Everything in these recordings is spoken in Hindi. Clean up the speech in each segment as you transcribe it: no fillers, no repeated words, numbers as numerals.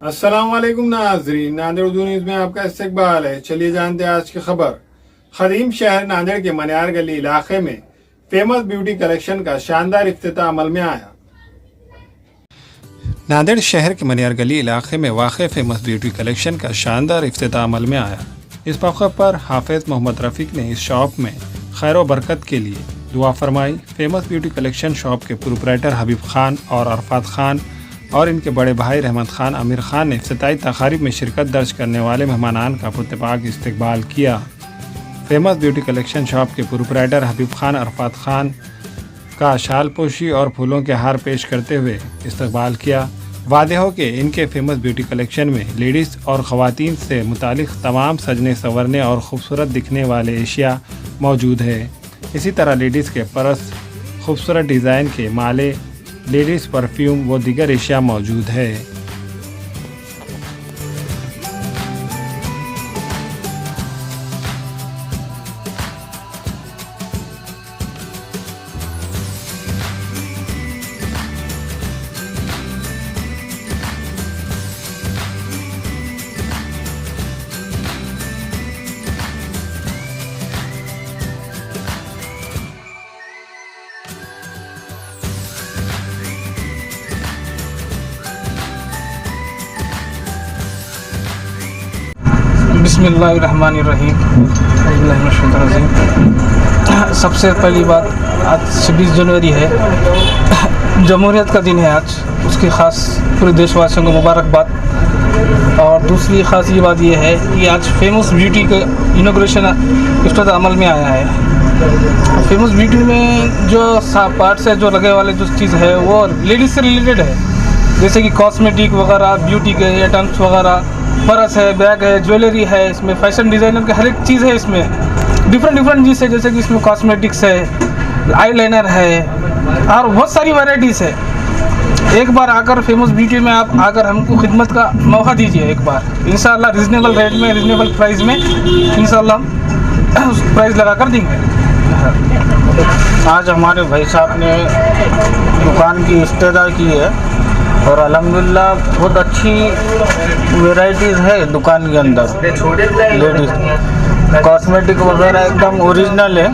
अस्सलाम वालेकुम नाजरीन, नांदेड़ उर्दू न्यूज़ में आपका इस्तकबाल है। चलिए जानते हैं आज की खबर। खदीम शहर नांदेड़ के मनियार गली इलाके में फेमस ब्यूटी कलेक्शन का शानदार इफ्तिताह अमल में आया। नांदेड़ शहर के मनियार गली इलाके में वाक़ फेमस ब्यूटी कलेक्शन का शानदार इफ्तिताह अमल में आया। इस मौके पर हाफिज मोहम्मद रफ़ीक ने इस शॉप में खैर व बरकत के लिए दुआ फरमाई। फेमस ब्यूटी कलेक्शन शॉप के प्रोप्राइटर हबीब खान और अरफात खान और इनके बड़े भाई रहमत खान आमिर खान ने इफ्तिताई तकारीब में शिरकत दर्ज करने वाले मेहमानान का पुरतपाक इस्तकबाल किया। फेमस ब्यूटी कलेक्शन शॉप के प्रोप्राइटर हबीब खान अरफात खान का शाल पोशी और फूलों के हार पेश करते हुए इस्तकबाल किया। वादे हो कि इनके फेमस ब्यूटी कलेक्शन में लेडीज़ और ख़वातीन से मुतालिक तमाम सजने संवरने और ख़ूबसूरत दिखने वाले एशिया मौजूद है। इसी तरह लेडीज़ के पर्स, खूबसूरत डिज़ाइन के माले, लेडीज़ परफ्यूम व दीगर एशिया मौजूद है। बिस्मिल्लाहिर्रहमानिर्रहीम। सबसे पहली बात, आज 26 जनवरी है, जमहूरियत का दिन है आज। उसकी ख़ास पूरे देशवासियों को मुबारकबाद। और दूसरी ख़ास ये बात ये है कि आज फेमस ब्यूटी का इनॉग्रेशन इफ्तिताह अमल में आया है। फेमस ब्यूटी में जो पार्ट्स है, जो लगे वाले जो चीज़ है वो लेडीज़ से रिलेटेड है, जैसे कि कॉस्मेटिक वगैरह, ब्यूटी के आइटम्स वगैरह, पर्स है, बैग है, ज्वेलरी है, इसमें फैशन डिज़ाइनर का हर एक चीज़ है। इसमें डिफरेंट चीज़ है, जैसे कि इसमें कॉस्मेटिक्स है, आईलाइनर है और बहुत सारी वैरायटीज़ है। एक बार आकर फेमस ब्यूटी में आप आकर हमको खिदमत का मौका दीजिए एक बार। इंशाल्लाह रिजनेबल रेट में, रिजनेबल प्राइस में इंशाल्लाह हम प्राइस लगा कर देंगे। आज हमारे भाई साहब ने दुकान की इफ्तिताह की है और अल्हम्दुलिल्लाह बहुत अच्छी वैरायटीज़ है दुकान के अंदर। लेडीज़ कॉस्मेटिक वगैरह एकदम ओरिजिनल है,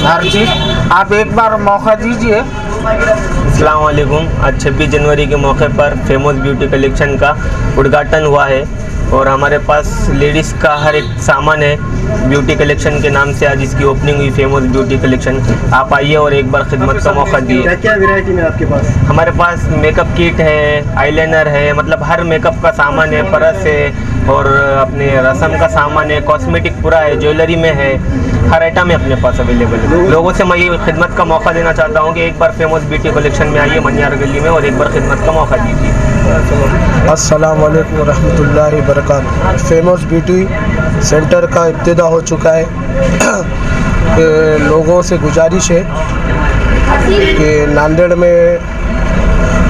हर चीज़। आप एक बार मौका दीजिए। अस्सलाम वालेकुम। आज 26 जनवरी के मौके पर फेमस ब्यूटी कलेक्शन का उद्घाटन हुआ है और हमारे पास लेडीज़ का हर एक सामान है। ब्यूटी कलेक्शन के नाम से आज इसकी ओपनिंग हुई, फेमस ब्यूटी कलेक्शन। आप आइए और एक बार खिदमत का मौका दिए। क्या वैरायटी में आपके पास? हमारे पास मेकअप किट है, आईलाइनर है, मतलब हर मेकअप का सामान है, परस है और अपने रस्म का सामान है, कॉस्मेटिक पूरा है, ज्वेलरी में है, हर आइटम है अपने पास अवेलेबल है। लोगों से मैं ये खिदमत का मौका देना चाहता हूँ कि एक बार फेमस ब्यूटी कलेक्शन में आइए मनियार गली में और एक बार खिदमत का मौका दीजिए। अस्सलाम वालेकुम रहमतुल्लाहि बरकातहू। फेमस ब्यूटी सेंटर का इब्तिदा हो चुका है। कि लोगों से गुजारिश है कि नांदेड़ में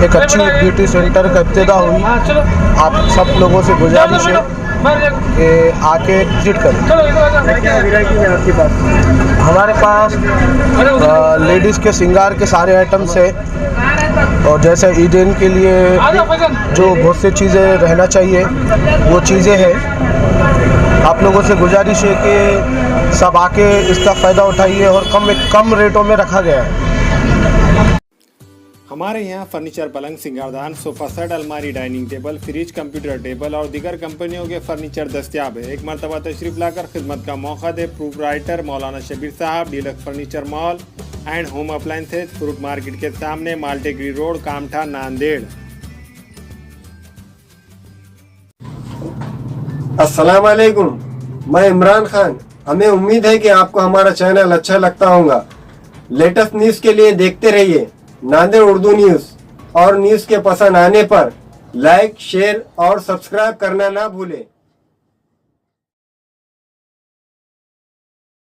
एक अच्छी ब्यूटी सेंटर का इब्तिदा हुई। आप सब लोगों से गुजारिश है कि आके विजिट करें। क्या वैरायटी है आपके पास? हमारे पास लेडीज़ के श्रृंगार के सारे आइटम्स है और जैसे ईदेन के लिए जो बहुत सी चीज़ें रहना चाहिए वो चीज़ें हैं। आप लोगों से गुजारिश है कि सब आके इसका फ़ायदा उठाइए और कम रेटों में रखा गया है। हमारे यहाँ फर्नीचर, पलंग, सिंगारदान, सोफ़ा सेट, अलमारी, dining table, fridge, computer table और दीगर कंपनियों के फर्नीचर दस्तियाब है। एक मरतबा तशरीफ लाकर खिदमत का मौका दे। प्रोप्राइटर मौलाना शबीर साहब, deluxe furniture mall and home appliances, fruit market के सामने, माल्टेगरी रोड, कामठा, नांदेड़। अस्सलाम वालेकुम, मैं इमरान खान। हमें उम्मीद है कि आपको हमारा चैनल अच्छा लगता होगा। लेटेस्ट न्यूज़ के लिए देखते रहिए नांदेड़ उर्दू न्यूज़ और न्यूज़ के पसंद आने पर लाइक, शेयर और सब्सक्राइब करना ना भूलें।